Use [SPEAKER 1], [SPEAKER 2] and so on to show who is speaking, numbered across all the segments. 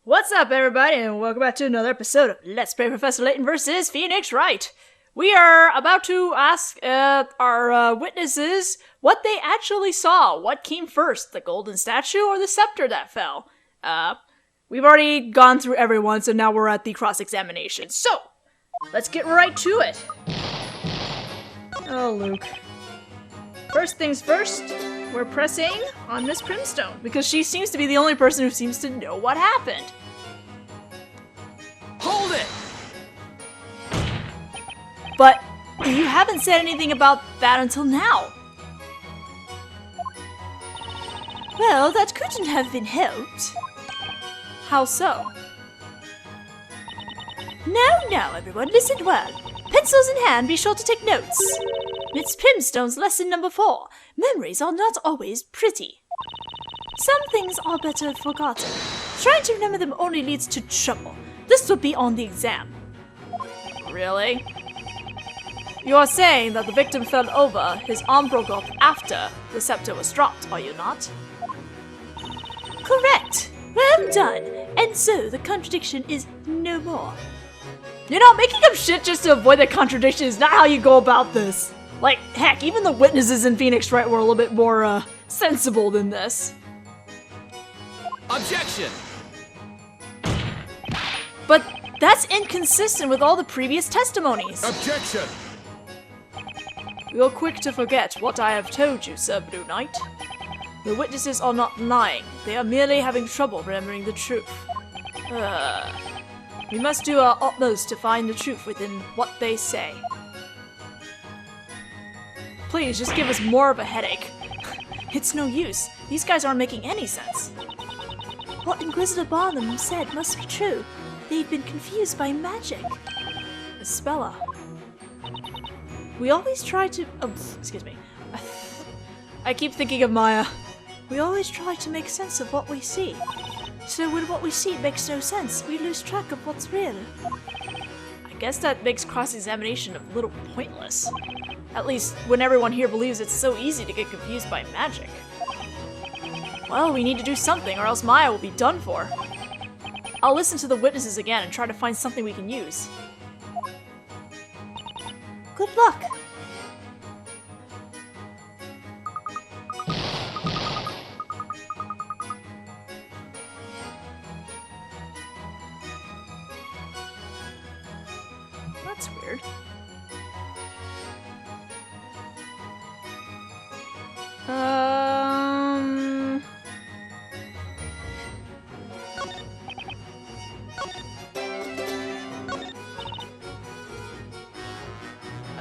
[SPEAKER 1] What's up, everybody, and welcome back to another episode of Let's Play Professor Layton vs. Phoenix Wright. We are about to ask our witnesses what they actually saw. What came first, the golden statue or the scepter that fell? We've already gone through everyone, so now we're at the cross-examination. So, let's get right to it. Oh, Luke. First things first, we're pressing on Miss Primstone, because she seems to be the only person who seems to know what happened.
[SPEAKER 2] Hold it!
[SPEAKER 1] But you haven't said anything about that until now.
[SPEAKER 3] Well, that couldn't have been helped.
[SPEAKER 1] How so?
[SPEAKER 3] Now, everyone, listen well. Pencils in hand, be sure to take notes. Miss Primstone's lesson number 4. Memories are not always pretty. Some things are better forgotten. Trying to remember them only leads to trouble. This will be on the exam.
[SPEAKER 1] Really? You are saying that the victim fell over, his arm broke off after the scepter was dropped, are you not?
[SPEAKER 3] Correct. Well done. And so the contradiction is no more.
[SPEAKER 1] You know, making up shit just to avoid the contradiction is not how you go about this. Like, heck, even the witnesses in Phoenix Wright were a little bit more, sensible than this.
[SPEAKER 2] Objection!
[SPEAKER 1] But that's inconsistent with all the previous testimonies.
[SPEAKER 2] Objection!
[SPEAKER 1] You're quick to forget what I have told you, Sir Blue Knight. The witnesses are not lying. They are merely having trouble remembering the truth. We must do our utmost to find the truth within what they say. Please, just give us more of a headache.
[SPEAKER 3] It's no use. These guys aren't making any sense. What Inquisitor Barnum said must be true. They've been confused by magic.
[SPEAKER 1] Spella. We always try to... Oh, excuse me. I keep thinking of Maya.
[SPEAKER 3] We always try to make sense of what we see. So when what we see makes no sense, we lose track of what's real.
[SPEAKER 1] I guess that makes cross-examination a little pointless. At least when everyone here believes it's so easy to get confused by magic. Well, we need to do something or else Maya will be done for. I'll listen to the witnesses again and try to find something we can use.
[SPEAKER 3] Good luck!
[SPEAKER 1] That's weird.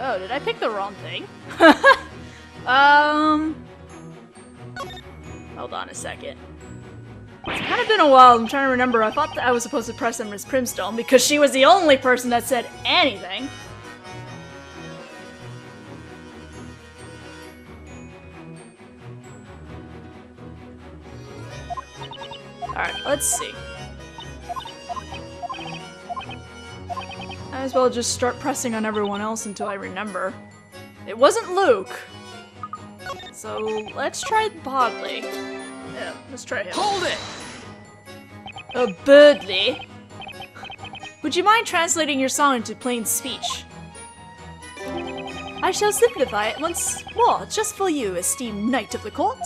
[SPEAKER 1] Oh, did I pick the wrong thing? Hold on a second. It's kind of been a while. I'm trying to remember. I thought that I was supposed to press on Miss Primstone because she was the only person that said anything. Alright, let's see. Might as well just start pressing on everyone else until I remember. It wasn't Luke. So let's try Bodley. Yeah, let's try him.
[SPEAKER 2] Hold it!
[SPEAKER 1] Birdley. Would you mind translating your song into plain speech?
[SPEAKER 3] I shall simplify it once more, just for you, esteemed knight of the court.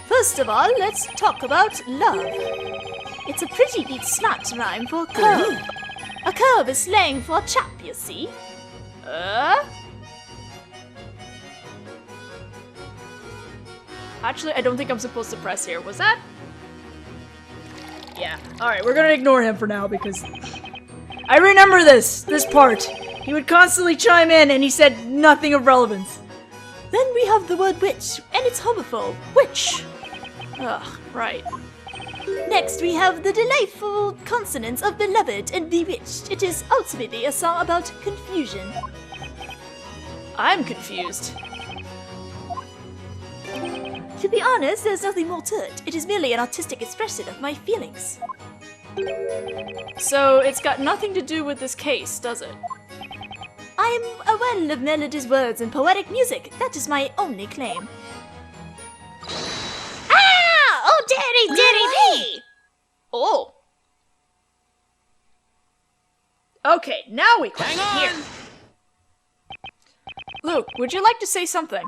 [SPEAKER 3] First of all, let's talk about love. It's a pretty neat snot rhyme for curve. A curve is slang for a chap, you see.
[SPEAKER 1] Actually, I don't think I'm supposed to press here. Was that? Yeah. Alright, we're gonna ignore him for now because I remember this part. He would constantly chime in and he said nothing of relevance.
[SPEAKER 3] Then we have the word witch, and its homophone, witch.
[SPEAKER 1] Ugh, right.
[SPEAKER 3] Next, we have the delightful consonants of beloved and bewitched. It is ultimately a song about confusion.
[SPEAKER 1] I'm confused.
[SPEAKER 3] To be honest, there's nothing more to it. It is merely an artistic expression of my feelings.
[SPEAKER 1] So, it's got nothing to do with this case, does it?
[SPEAKER 3] I am a well of melodies, words, and poetic music. That is my only claim. Ah! Oh, dearie me!
[SPEAKER 1] Oh! Okay, now we question
[SPEAKER 2] Hang
[SPEAKER 1] here.
[SPEAKER 2] on!
[SPEAKER 1] Luke, would you like to say something?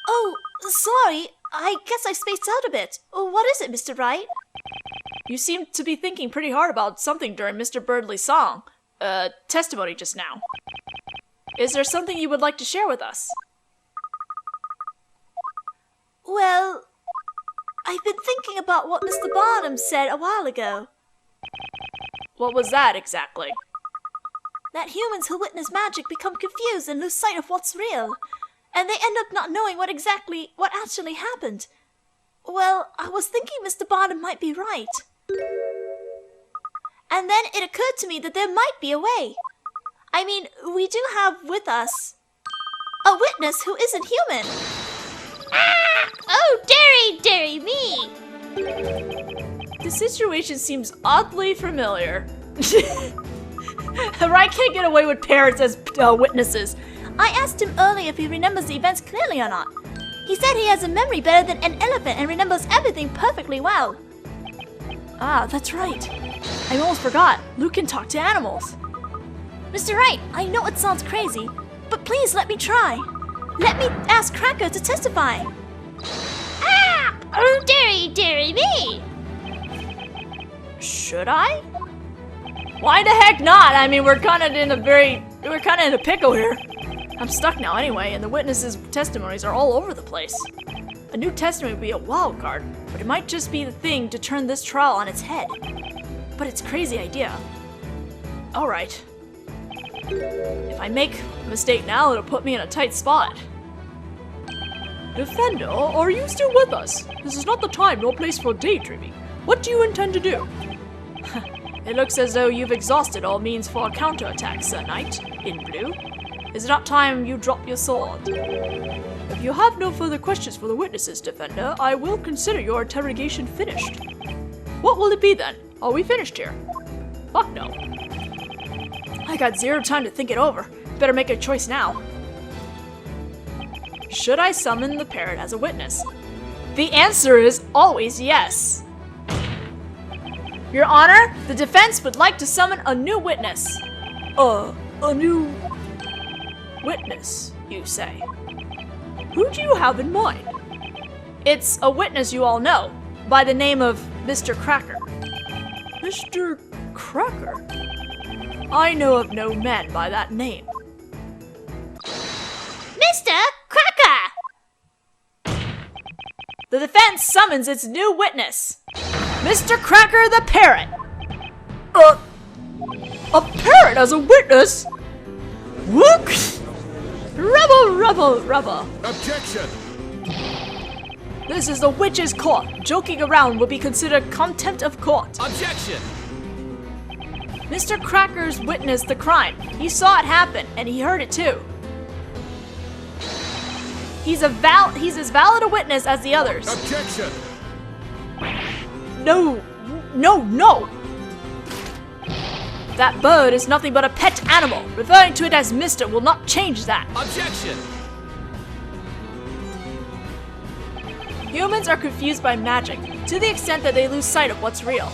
[SPEAKER 3] Oh, sorry. I guess I spaced out a bit. What is it, Mr. Wright?
[SPEAKER 1] You seem to be thinking pretty hard about something during Mr. Birdley's song, testimony just now. Is there something you would like to share with us?
[SPEAKER 3] Well, I've been thinking about what Mr. Barnum said a while ago.
[SPEAKER 1] What was that exactly?
[SPEAKER 3] That humans who witness magic become confused and lose sight of what's real. And they end up not knowing what actually happened. Well, I was thinking Mr. Barnum might be right. And then it occurred to me that there might be a way. I mean, we do have with us a witness who isn't human. Ah! Oh, dearie me!
[SPEAKER 1] The situation seems oddly familiar. Wright can't get away with parrots as witnesses.
[SPEAKER 3] I asked him earlier if he remembers the events clearly or not. He said he has a memory better than an elephant and remembers everything perfectly well.
[SPEAKER 1] Ah, that's right. I almost forgot. Luke can talk to animals.
[SPEAKER 3] Mr. Wright, I know it sounds crazy, but please let me try. Let me ask Cracker to testify. Ah! Oh, dearie me!
[SPEAKER 1] Should I? Why the heck not? I mean, we're kind of in a pickle here. I'm stuck now anyway, and the witnesses' testimonies are all over the place. A new testimony would be a wild card, but it might just be the thing to turn this trial on its head. But it's a crazy idea. Alright. If I make a mistake now, it'll put me in a tight spot. Defender, are you still with us? This is not the time nor place for daydreaming. What do you intend to do? It looks as though you've exhausted all means for a counterattack, Sir Knight, in blue. Is it not time you drop your sword? If you have no further questions for the witnesses, Defender, I will consider your interrogation finished. What will it be then? Are we finished here? Fuck no. I got zero time to think it over. Better make a choice now. Should I summon the parrot as a witness? The answer is always yes. Your Honor, the defense would like to summon a new witness. A new witness, you say? Who do you have in mind? It's a witness you all know, by the name of Mr. Cracker. Mr. Cracker? I know of no man by that name.
[SPEAKER 3] Mr. Cracker!
[SPEAKER 1] The defense summons its new witness, Mr. Cracker the Parrot. A parrot as a witness? Look! Rubble.
[SPEAKER 2] Objection!
[SPEAKER 1] This is the witch's court. Joking around will be considered contempt of court.
[SPEAKER 2] Objection!
[SPEAKER 1] Mr. Cracker's witnessed the crime. He saw it happen, and he heard it too. He's as valid a witness as the others.
[SPEAKER 2] Objection!
[SPEAKER 1] No. That bird is nothing but a pet animal. Referring to it as Mr. will not change that.
[SPEAKER 2] Objection!
[SPEAKER 1] Humans are confused by magic, to the extent that they lose sight of what's real.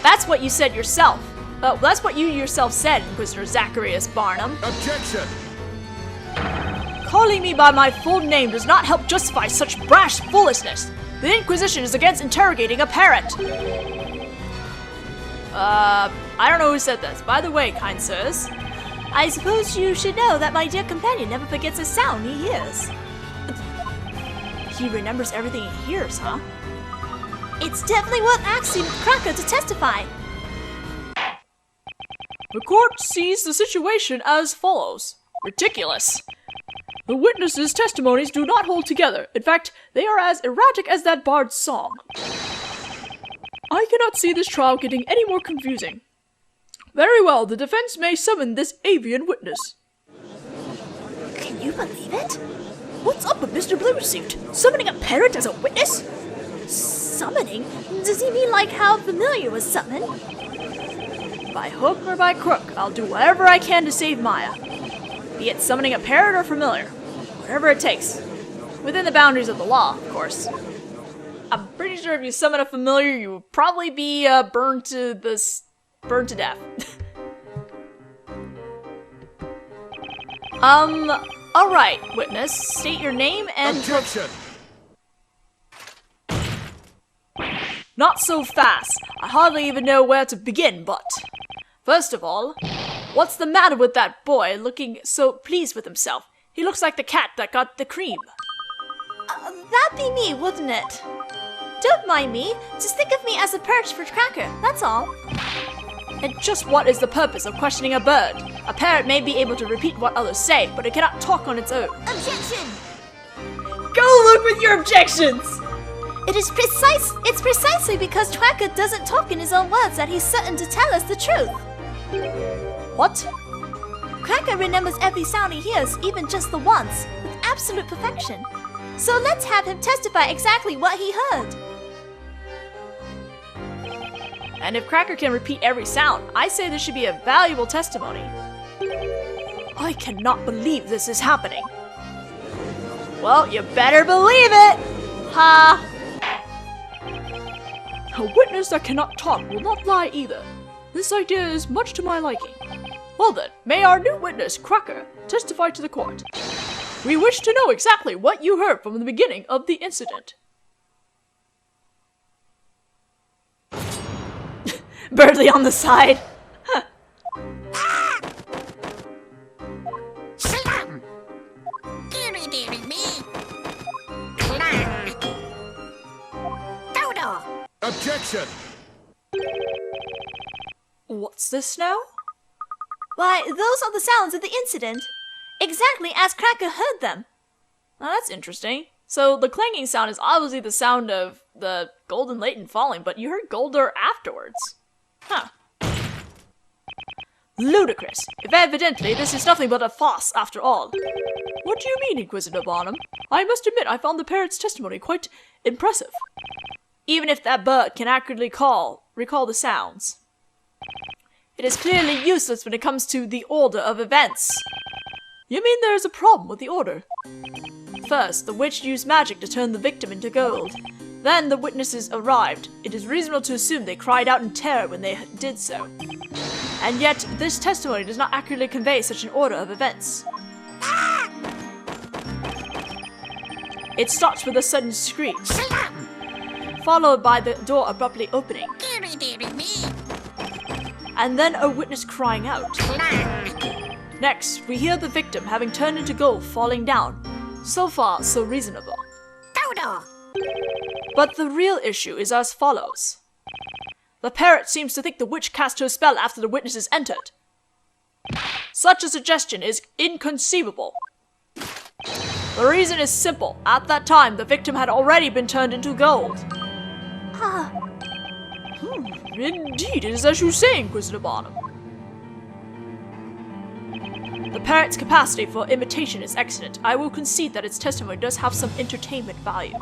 [SPEAKER 1] That's what you said yourself. That's what you yourself said, Inquisitor Zacharias Barnum.
[SPEAKER 2] Objection!
[SPEAKER 1] Calling me by my full name does not help justify such brash foolishness. The Inquisition is against interrogating a parrot. I don't know who said this. By the way, kind sirs,
[SPEAKER 3] I suppose you should know that my dear companion never forgets a sound he hears.
[SPEAKER 1] he remembers everything he hears, huh?
[SPEAKER 3] It's definitely worth asking Cracker to testify.
[SPEAKER 1] The court sees the situation as follows. Ridiculous. The witnesses' testimonies do not hold together. In fact, they are as erratic as that bard's song. I cannot see this trial getting any more confusing. Very well, the defense may summon this avian witness.
[SPEAKER 3] Can you believe it? What's up with Mr. Bluesuit? Summoning a parrot as a witness? Summoning? Does he mean like how familiar was summoned?
[SPEAKER 1] By hook or by crook, I'll do whatever I can to save Maya. Be it summoning a parrot or familiar. Whatever it takes. Within the boundaries of the law, of course. I'm pretty sure if you summon a familiar, you would probably be burned to the burned to death. Alright, witness. State your name and...
[SPEAKER 2] Objection!
[SPEAKER 1] Not so fast. I hardly even know where to begin, but... First of all, what's the matter with that boy looking so pleased with himself? He looks like the cat that got the cream.
[SPEAKER 3] That'd be me, wouldn't it? Don't mind me. Just think of me as a perch for Cracker, that's all.
[SPEAKER 1] And just what is the purpose of questioning a bird? A parrot may be able to repeat what others say, but it cannot talk on its own.
[SPEAKER 3] Objection!
[SPEAKER 1] Go look with your objections!
[SPEAKER 3] It's precisely because Cracker doesn't talk in his own words that he's certain to tell us the truth.
[SPEAKER 1] What?
[SPEAKER 3] Cracker remembers every sound he hears, even just the once, with absolute perfection. So let's have him testify exactly what he heard.
[SPEAKER 1] And if Cracker can repeat every sound, I say this should be a valuable testimony. I cannot believe this is happening. Well, you better believe it! Ha! A witness that cannot talk will not lie either. This idea is much to my liking. Well then, may our new witness, Cracker, testify to the court. We wish to know exactly what you heard from the beginning of the incident. Birdly on the side.
[SPEAKER 4] Slam! Deary, deary me! Clang! Dodo!
[SPEAKER 2] Objection!
[SPEAKER 1] What's this now?
[SPEAKER 3] Why, those are the sounds of the incident. Exactly as Cracker heard them.
[SPEAKER 1] Oh, that's interesting. So the clanging sound is obviously the sound of the golden Layton falling, but you heard Gul'dor afterwards. Huh. Ludicrous. If evidently this is nothing but a farce after all. What do you mean, Inquisitor Barnum? I must admit I found the parrot's testimony quite impressive. Even if that bird can accurately recall the sounds. It is clearly useless when it comes to the order of events. You mean there is a problem with the order? First, the witch used magic to turn the victim into gold. Then the witnesses arrived. It is reasonable to assume they cried out in terror when they did so. And yet, this testimony does not accurately convey such an order of events. It starts with a sudden scream, followed by the door abruptly opening,
[SPEAKER 4] Deary, deary me!
[SPEAKER 1] and then a witness crying out.
[SPEAKER 4] Clang!
[SPEAKER 1] Next, we hear the victim having turned into gold falling down. So far, so reasonable.
[SPEAKER 4] Dodo!
[SPEAKER 1] But the real issue is as follows. The parrot seems to think the witch cast her spell after the witnesses entered. Such a suggestion is inconceivable. The reason is simple. At that time, the victim had already been turned into gold. Indeed, it is as you say, Inquisitor Barnum. The parrot's capacity for imitation is excellent. I will concede that its testimony does have some entertainment value.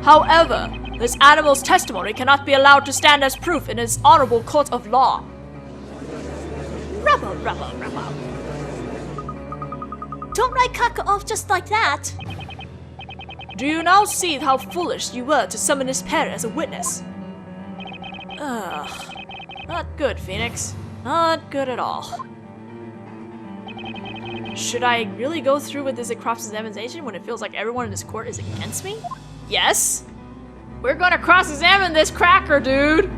[SPEAKER 1] However, this animal's testimony cannot be allowed to stand as proof in its honorable court of law.
[SPEAKER 3] Rubble, rubble, rubble. Don't write Cracker off just like that.
[SPEAKER 1] Do you now see how foolish you were to summon this parrot as a witness? Ugh. Not good, Phoenix. Not good at all. Should I really go through with this cross-examination when it feels like everyone in this court is against me? Yes? We're gonna cross-examine this Cracker, dude!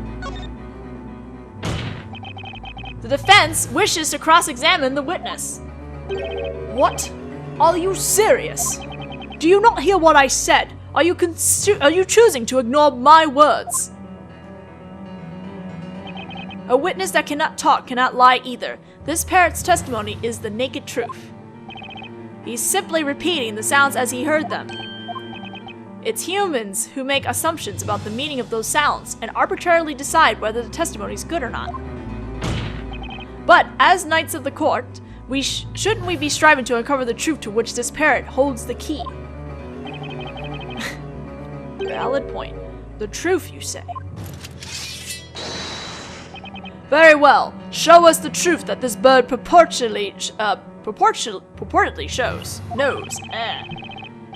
[SPEAKER 1] The defense wishes to cross-examine the witness. What? Are you serious? Do you not hear what I said? Are you choosing to ignore my words? A witness that cannot talk cannot lie either. This parrot's testimony is the naked truth. He's simply repeating the sounds as he heard them. It's humans who make assumptions about the meaning of those sounds and arbitrarily decide whether the testimony is good or not. But as knights of the court, shouldn't we be striving to uncover the truth to which this parrot holds the key? Valid point. The truth, you say? Very well. Show us the truth that this bird purportedly knows.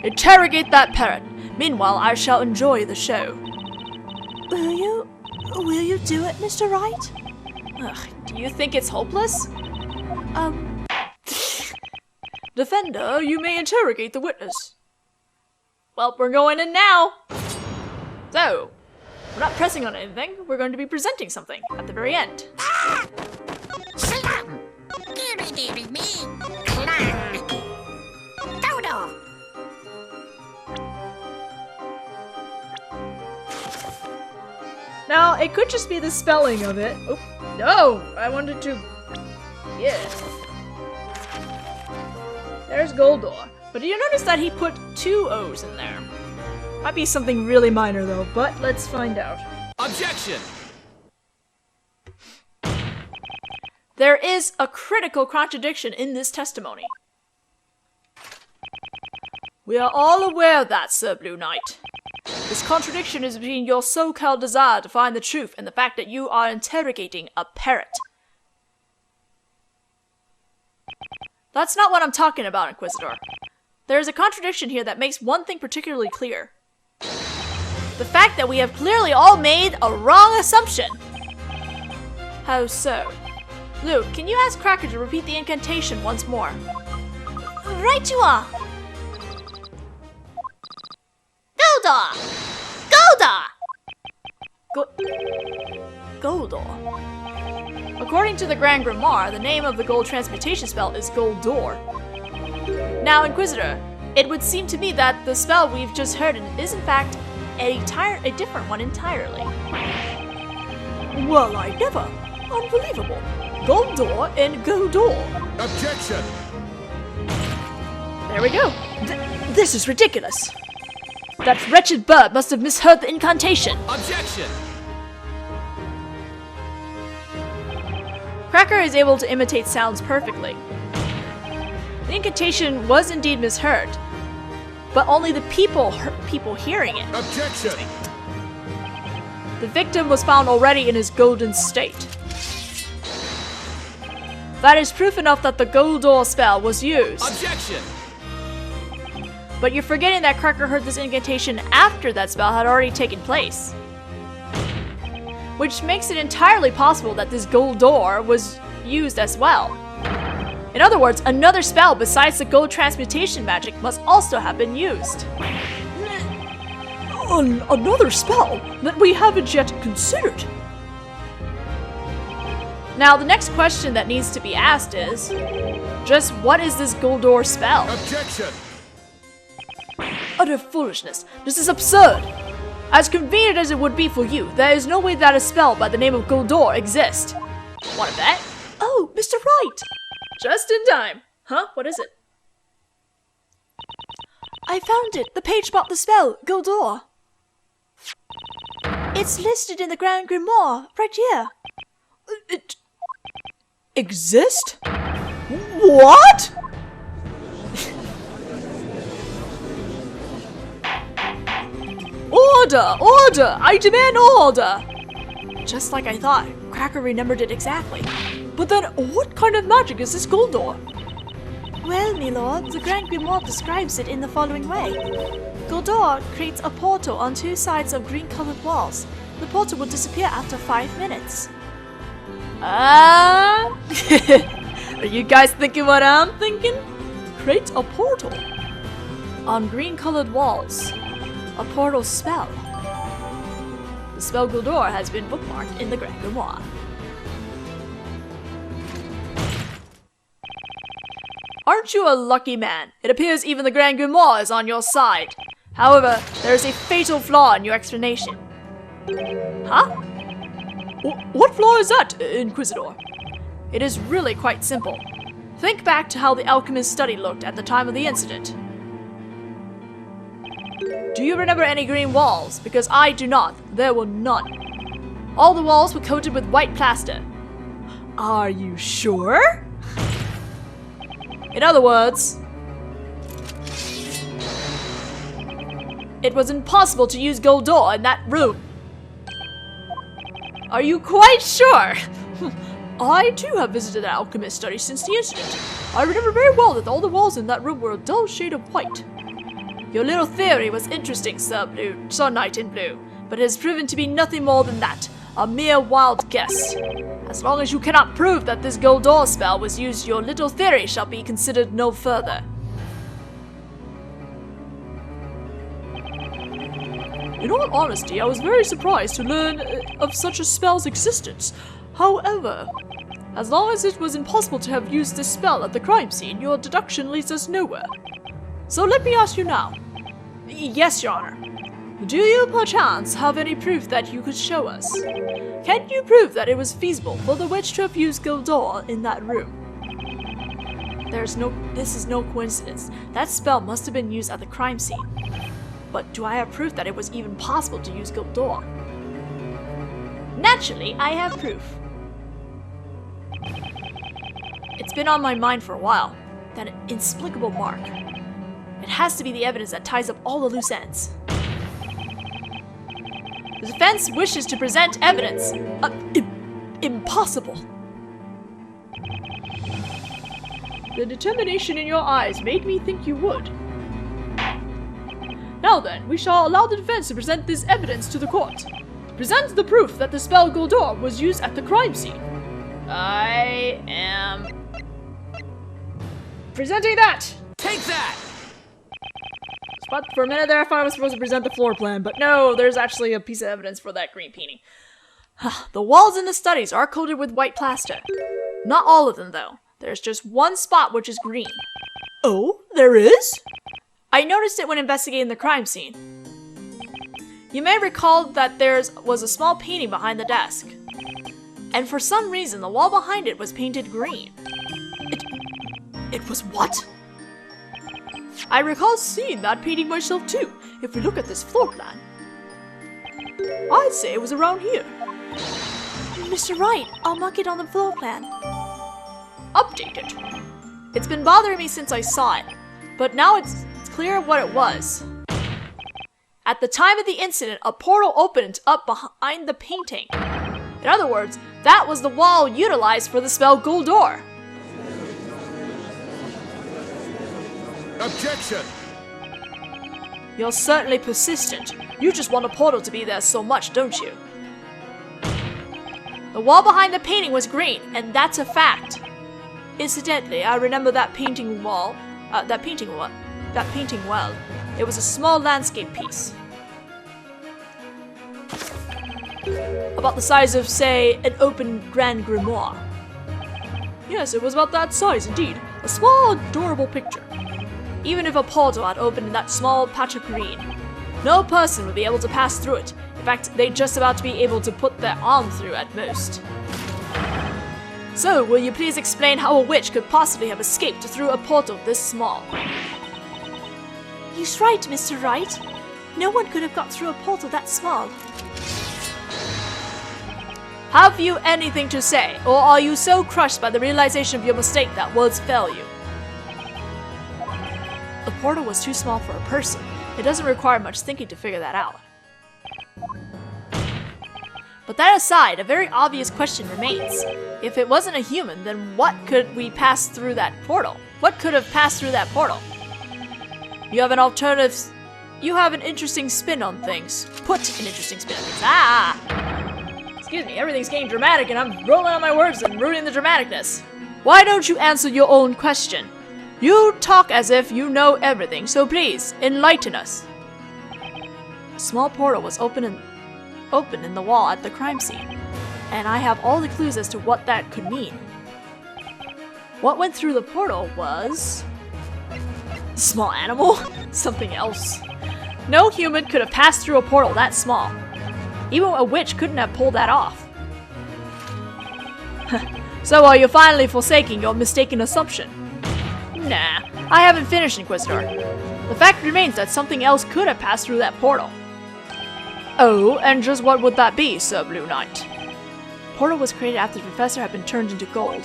[SPEAKER 1] Interrogate that parrot. Meanwhile, I shall enjoy the show.
[SPEAKER 3] Will you? Will you do it, Mr. Wright?
[SPEAKER 1] Ugh, do you think it's hopeless? Defender, you may interrogate the witness. Well, we're going in now. So, we're not pressing on anything. We're going to be presenting something at the very end.
[SPEAKER 4] Slum. Deary, deary me. Clang. Dodo.
[SPEAKER 1] Now, it could just be the spelling of it. Oh, no! I wanted to... Yeah. There's Gul'dor. But do you notice that he put 2 O's in there? Might be something really minor, though, but let's find out.
[SPEAKER 2] Objection!
[SPEAKER 1] There is a critical contradiction in this testimony. We are all aware of that, Sir Blue Knight. This contradiction is between your so-called desire to find the truth and the fact that you are interrogating a parrot. That's not what I'm talking about, Inquisitor. There is a contradiction here that makes one thing particularly clear. The fact that we have clearly all made a wrong assumption. How so? Luke, can you ask Cracker to repeat the incantation once more?
[SPEAKER 3] Right you are.
[SPEAKER 4] Gul'dor.
[SPEAKER 1] Gul'dor. According to the Grand Grimoire, the name of the gold transmutation spell is Gul'dor. Now, Inquisitor, it would seem to me that the spell we've just heard is in fact a different one entirely. Well, I never. Unbelievable. Gul'dor and Gul'dor.
[SPEAKER 2] Objection!
[SPEAKER 1] There we go. This is ridiculous. That wretched bird must have misheard the incantation.
[SPEAKER 2] Objection!
[SPEAKER 1] Cracker is able to imitate sounds perfectly. The incantation was indeed misheard, but only the people hearing it.
[SPEAKER 2] Objection!
[SPEAKER 1] The victim was found already in his golden state. That is proof enough that the Gul'dor spell was used.
[SPEAKER 2] Objection!
[SPEAKER 1] But you're forgetting that Cracker heard this incantation after that spell had already taken place. Which makes it entirely possible that this Gul'dor was used as well. In other words, another spell besides the gold transmutation magic must also have been used. Another spell that we haven't yet considered. Now, the next question that needs to be asked is, just what is this Gul'dor spell?
[SPEAKER 2] Objection!
[SPEAKER 1] Utter foolishness. This is absurd. As convenient as it would be for you, there is no way that a spell by the name of Gul'dor exists. Want a bet? Oh, Mr. Wright! Just in time. Huh? What is it?
[SPEAKER 3] I found it. The page about the spell, Gul'dor. It's listed in the Grand Grimoire, right here.
[SPEAKER 1] It exist? What? Order! Order! I demand order! Just like I thought, Cracker remembered it exactly. But then, what kind of magic is this Gul'dor?
[SPEAKER 3] Well, my lord, the Grand Grimoire describes it in the following way. Gul'dor creates a portal on 2 sides of green-colored walls. The portal will disappear after 5 minutes.
[SPEAKER 1] Are you guys thinking what I'm thinking? Create a portal on green-colored walls. A portal spell. The spell Gul'dor has been bookmarked in the Grand Grimoire. Aren't you a lucky man? It appears even the Grand Grimoire is on your side. However, there is a fatal flaw in your explanation. Huh? What flaw is that, Inquisitor? It is really quite simple. Think back to how the alchemist's study looked at the time of the incident. Do you remember any green walls? Because I do not. There were none. All the walls were coated with white plaster. Are you sure? In other words, it was impossible to use Gul'dor in that room. Are you quite sure? I too have visited an alchemist study since the incident. I remember very well that all the walls in that room were a dull shade of white. Your little theory was interesting, Sir Knight in Blue, but it has proven to be nothing more than that. a mere wild guess. As long as you cannot prove that this Gul'dor spell was used, your little theory shall be considered no further. In all honesty, I was very surprised to learn of such a spell's existence. However, as long as it was impossible to have used this spell at the crime scene, your deduction leads us nowhere. So let me ask you now. Yes, Your Honor. Do you perchance have any proof that you could show us? Can you prove that it was feasible for the witch to have used Gul'dor in that room? This is no coincidence. That spell must have been used at the crime scene. But do I have proof that it was even possible to use Gul'dor? Naturally, I have proof. It's been on my mind for a while. That inexplicable mark. It has to be the evidence that ties up all the loose ends. The defense wishes to present evidence. Impossible. The determination in your eyes made me think you would. Now then, we shall allow the defense to present this evidence to the court. Present the proof that the spell Gul'dor was used at the crime scene. I am presenting that!
[SPEAKER 2] Take that!
[SPEAKER 1] But for a minute there, I thought I was supposed to present the floor plan, but no, there's actually a piece of evidence for that green painting. The walls in the studies are coated with white plaster. Not all of them, though. There's just one spot which is green. Oh, there is? I noticed it when investigating the crime scene. You may recall that there was a small painting behind the desk. And for some reason, the wall behind it was painted green. It was what? I recall seeing that painting myself too, if we look at this floor plan. I'd say it was around here.
[SPEAKER 3] Mr. Wright, I'll mark it on the floor plan.
[SPEAKER 1] Updated. It's been bothering me since I saw it, but now it's clear what it was. At the time of the incident, a portal opened up behind the painting. In other words, that was the wall utilized for the spell Gul'dor.
[SPEAKER 2] Objection!
[SPEAKER 1] You're certainly persistent. You just want a portal to be there so much, don't you? The wall behind the painting was green, and that's a fact. Incidentally, I remember that painting well. It was a small landscape piece. About the size of, say, an open grand grimoire. Yes, it was about that size indeed. A small, adorable picture. Even if a portal had opened in that small patch of green, no person would be able to pass through it. In fact, they'd just about to be able to put their arm through at most. So, will you please explain how a witch could possibly have escaped through a portal this small?
[SPEAKER 3] He's right, Mr. Wright. No one could have got through a portal that small.
[SPEAKER 1] Have you anything to say, or are you so crushed by the realization of your mistake that words fail you? The portal was too small for a person. It doesn't require much thinking to figure that out. But that aside, a very obvious question remains. If it wasn't a human, then what could we pass through that portal? What could have passed through that portal? You have an alternative... You have an interesting spin on things. Put an interesting spin on things. Ah! Excuse me, everything's getting dramatic and I'm rolling on my words and ruining the dramaticness. Why don't you answer your own question? You talk as if you know everything, so please, enlighten us. A small portal was open in the wall at the crime scene, and I have all the clues as to what that could mean. What went through the portal was... a small animal? Something else. No human could have passed through a portal that small. Even a witch couldn't have pulled that off. So are you finally forsaking your mistaken assumption? Nah, I haven't finished, Inquisitor. The fact remains that something else could have passed through that portal. Oh, and just what would that be, Sir Blue Knight? The portal was created after the professor had been turned into gold.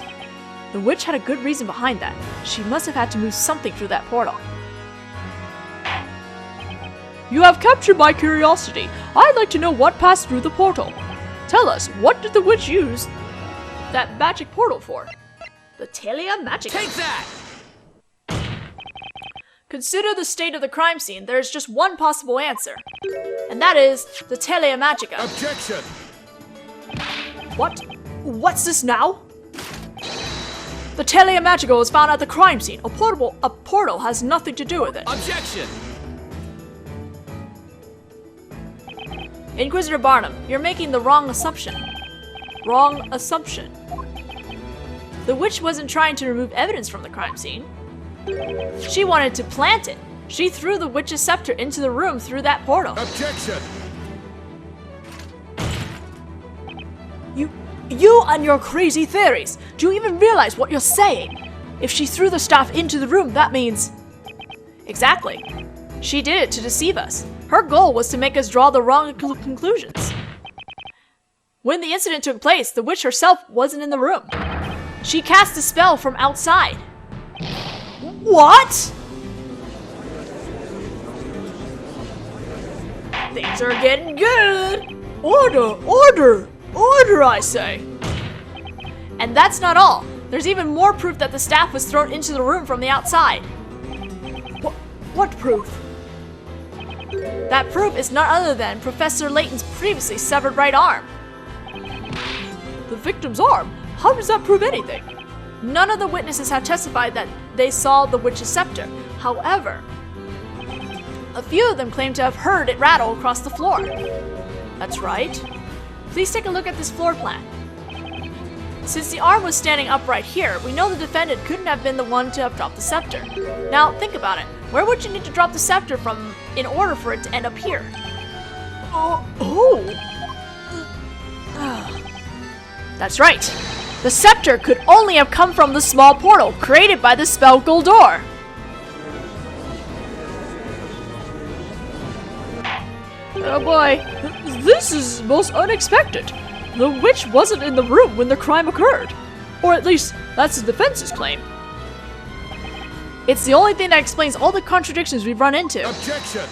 [SPEAKER 1] The witch had a good reason behind that. She must have had to move something through that portal. You have captured my curiosity. I'd like to know what passed through the portal. Tell us, what did the witch use that magic portal for? The Talia Magica.
[SPEAKER 2] Take that!
[SPEAKER 1] Consider the state of the crime scene. There is just one possible answer, and that is the Talia Magica.
[SPEAKER 2] Objection!
[SPEAKER 1] What? What's this now? The Telemagica was found at the crime scene. A portal has nothing to do with it.
[SPEAKER 2] Objection!
[SPEAKER 1] Inquisitor Barnum, you're making the wrong assumption. Wrong assumption. The witch wasn't trying to remove evidence from the crime scene. She wanted to plant it. She threw the witch's scepter into the room through that portal.
[SPEAKER 2] Objection!
[SPEAKER 1] You and your crazy theories! Do you even realize what you're saying? If she threw the staff into the room, that means... Exactly. She did it to deceive us. Her goal was to make us draw the wrong conclusions. When the incident took place, the witch herself wasn't in the room. She cast a spell from outside. What? Things are getting good! Order, I say! And that's not all. There's even more proof that the staff was thrown into the room from the outside. What proof? That proof is none other than Professor Layton's previously severed right arm. The victim's arm? How does that prove anything? None of the witnesses have testified that they saw the witch's scepter. However, a few of them claim to have heard it rattle across the floor. That's right. Please take a look at this floor plan. Since the arm was standing upright here, we know the defendant couldn't have been the one to have dropped the scepter. Now, think about it. Where would you need to drop the scepter from in order for it to end up here? That's right. The scepter could only have come from the small portal created by the spell Gul'dor. Oh boy, this is most unexpected. The witch wasn't in the room when the crime occurred. Or at least, that's the defense's claim. It's the only thing that explains all the contradictions we've run into.
[SPEAKER 2] Objection!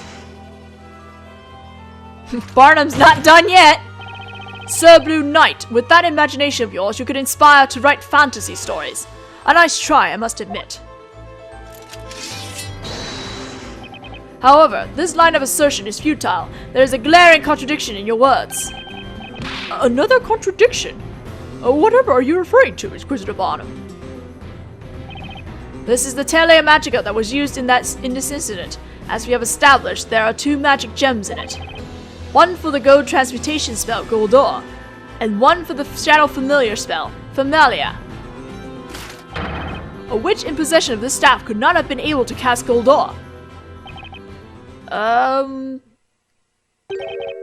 [SPEAKER 1] Barnum's not done yet! Sir Blue Knight, with that imagination of yours, you could inspire to write fantasy stories. A nice try, I must admit. However, this line of assertion is futile. There is a glaring contradiction in your words. Another contradiction? Whatever are you referring to, Inquisitor Barnum? This is the Telemagica that was used in this incident. As we have established, there are 2 magic gems in it. One for the gold transmutation spell, Gul'dor, and one for the shadow familiar spell, Familia. A witch in possession of this staff could not have been able to cast Gul'dor.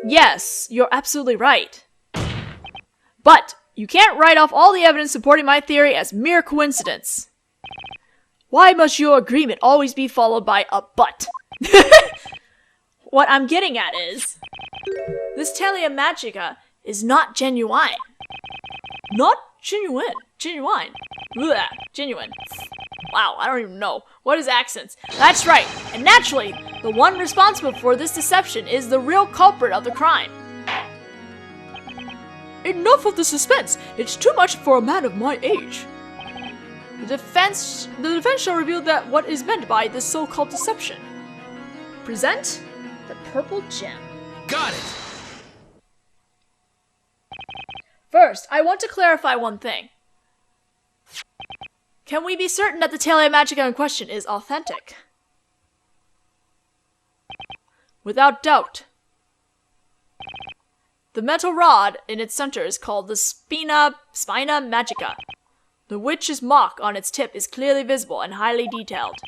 [SPEAKER 1] Yes, you're absolutely right. But you can't write off all the evidence supporting my theory as mere coincidence. Why must your agreement always be followed by a but? What I'm getting at is, this Telemagica is not genuine. Not genuine. Genuine. Blech, genuine. Wow, I don't even know. What is accents? That's right. And naturally, the one responsible for this deception is the real culprit of the crime. Enough of the suspense. It's too much for a man of my age. The defense shall reveal that what is meant by this so-called deception. Present the purple gem.
[SPEAKER 2] Got it!
[SPEAKER 1] First, I want to clarify one thing. Can we be certain that the Telemagica in question is authentic? Without doubt. The metal rod in its center is called the Spina Magica. The witch's mark on its tip is clearly visible and highly detailed.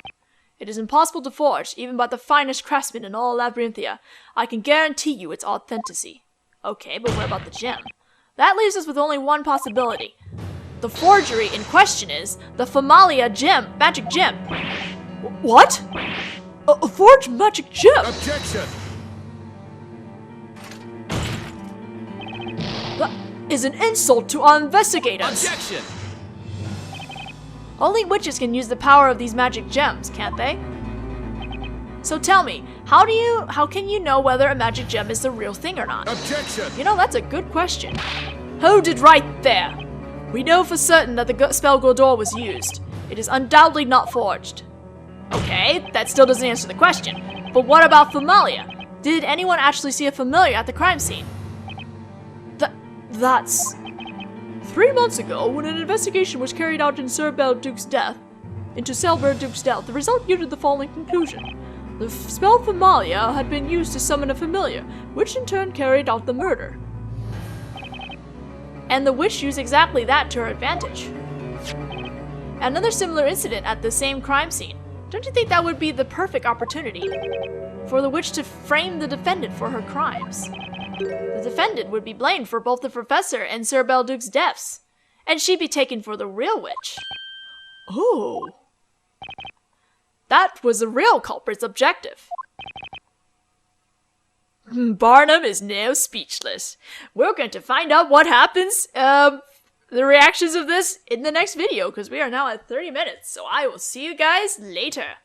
[SPEAKER 1] It is impossible to forge, even by the finest craftsmen in all Labyrinthia. I can guarantee you its authenticity. Okay, but what about the gem? That leaves us with only one possibility. The forgery in question is the Familia magic gem. What? A forged magic gem?
[SPEAKER 2] Objection!
[SPEAKER 1] That is an insult to our investigators.
[SPEAKER 2] Objection!
[SPEAKER 1] Only witches can use the power of these magic gems, can't they? So tell me, how can you know whether a magic gem is the real thing or not?
[SPEAKER 2] Objection!
[SPEAKER 1] You know, that's a good question. Hold it right there. We know for certain that the spell Gul'dor was used. It is undoubtedly not forged. Okay, that still doesn't answer the question. But what about Familia? Did anyone actually see a familiar at the crime scene? That's... 3 months ago, when an investigation was carried out into Cerbel Duke's death, the result yielded the following conclusion. The spell Familia had been used to summon a familiar, which in turn carried out the murder. And the witch used exactly that to her advantage. Another similar incident at the same crime scene. Don't you think that would be the perfect opportunity for the witch to frame the defendant for her crimes? The defendant would be blamed for both the professor and Sir Belduke's deaths, and she'd be taken for the real witch. Oh. That was the real culprit's objective. Barnum is now speechless. We're going to find out what happens, the reactions of this in the next video, because we are now at 30 minutes, so I will see you guys later.